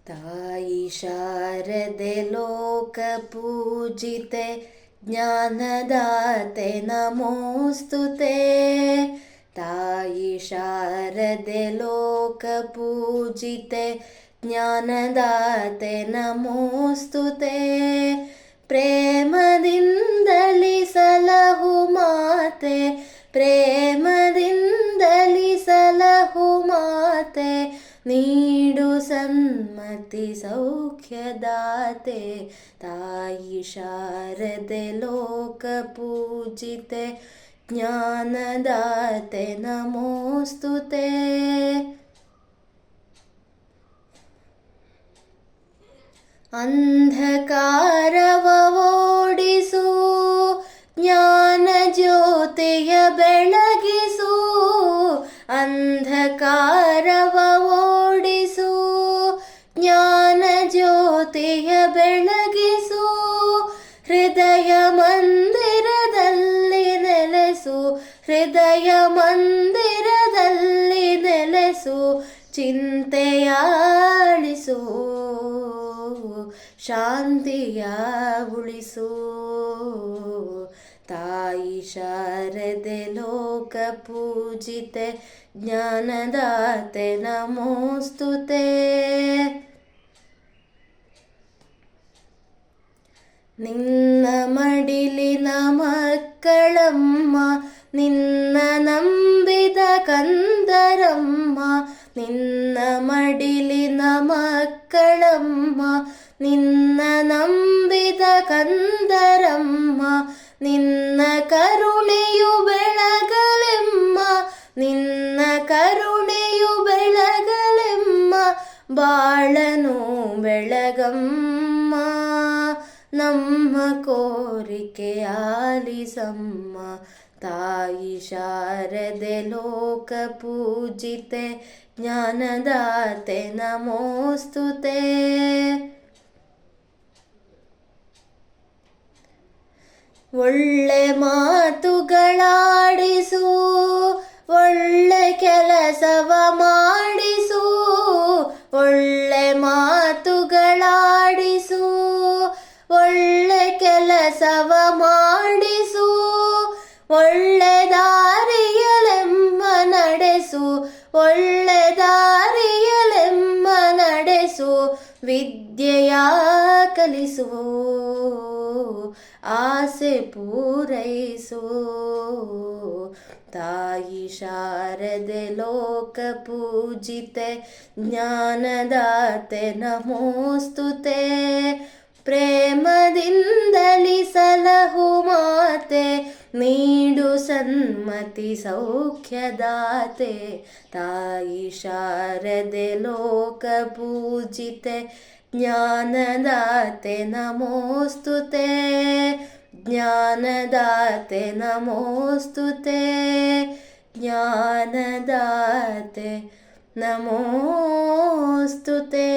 ತಾಯಿ ಶಾರದೆ ಲೋಕ ಪೂಜಿತೆ ಜ್ಞಾನದಾತೆ ನಮೋಸ್ತುತೆ. ತಾಯಿ ಶಾರದೆ ಲೋಕ ಪೂಜಿತೆ ಜ್ಞಾನದಾತೆ ನಮೋಸ್ತುತೆ. ಪ್ರೇಮದಿಂದಲಿ ಸಲಹು ಮಾತೆ, ಪ್ರೇಮದಿಂದಲಿ ಸಲಹು ಮಾತೆ, ನೀಡು ಸನ್ಮತಿ ಸೌಖ್ಯದಾತೆ. ತಾಯಿ ಶಾರದೆ ಲೋಕ ಪೂಜಿತೆ ಜ್ಞಾನದಾತೆ ನಮೋಸ್ತುತೆ. ಅಂಧಕಾರವ ಓಡಿಸು, ಜ್ಞಾನ ಜ್ಯೋತಿಯ ಬೆಳಗಿಸು. ಅಂಧಕಾರವ ಓಡಿಸು, ಜ್ಞಾನ ಜ್ಯೋತಿಯ ಬೆಳಗಿಸು. ಹೃದಯ ಮಂದಿರದಲ್ಲಿ ನೆಲೆಸು, ಹೃದಯ ಮಂದಿರದಲ್ಲಿ ನೆಲೆಸು. ಚಿಂತೆಯಾಳಿಸು, ಶಾಂತಿಯ ಉಳಿಸು. ತಾಯಿ ಶಾರದೆ ಲೋಕ ಪೂಜಿತೆ ಜ್ಞಾನದಾತೆ ನಮೋಸ್ತುತೆ. ನಿನ್ನ ಮಡಿಲಿನ ಮಕ್ಕಳಮ್ಮ, ನಿನ್ನ ನಂಬಿದ ಕಂದರಮ್ಮ. ನಿನ್ನ ಮಡಿಲಿನ ಮಕ್ಕಳಮ್ಮ, ನಿನ್ನ ನಂಬಿದ ಕಂದರಮ್ಮ. ನಿನ್ನ ಕರುಣೆಯು ಬೆಳಗಲೆಮ್ಮ, ನಿನ್ನ ಕರುಣೆಯು ಬೆಳಗಲೆಮ್ಮ. ಬಾಳನು ಬೆಳಗಮ್ಮ, ನಮ್ಮ ಕೋರಿಕೆ ಆಲಿಸಮ್ಮ. ತಾಯಿ ಶಾರದೆ ಲೋಕ ಪೂಜಿತೆ ಜ್ಞಾನದಾತೆ ನಮೋಸ್ತುತೆ. ಒಳ್ಳೆ ಮಾತುಗಳಾಡಿಸು, ಒಳ್ಳೆ ಕೆಲಸವ ಮಾಡಿಸು. ಒಳ್ಳೆ ಮಾತುಗಳಾಡಿಸು, ಒಳ್ಳೆ ಕೆಲಸವ ಮಾಡಿಸು. ಒಳ್ಳೆ ದಾರಿಯಲೆಮ್ಮ ನಡೆಸು, ಒಳ್ಳೆ ದಾರಿಯಲೆಮ್ಮ ನಡೆಸು. ವಿದ್ಯೆಯ ಕಲಿಸು, ಆಸೆ ಪೂರೈಸು. ತಾಯಿ ಶಾರದೆ ಲೋಕ ಪೂಜಿತೆ ಜ್ಞಾನದಾತೆ ನಮೋಸ್ತುತೆ. ಪ್ರೇಮದಿಂದಲಿ ಸಲಹು ಮಾತೆ, ನೀಡು ಸನ್ಮತಿ ಸೌಖ್ಯದಾತೆ. ತಾಯಿ ಶಾರದೆ ಲೋಕ ಪೂಜಿತೆ ಜ್ಞಾನದಾತೆ ನಮೋಸ್ತುತೆ. ಜ್ಞಾನದಾತೆ ನಮೋಸ್ತುತೆ, ಜ್ಞಾನದಾತೆ ನಮೋಸ್ತುತೆ.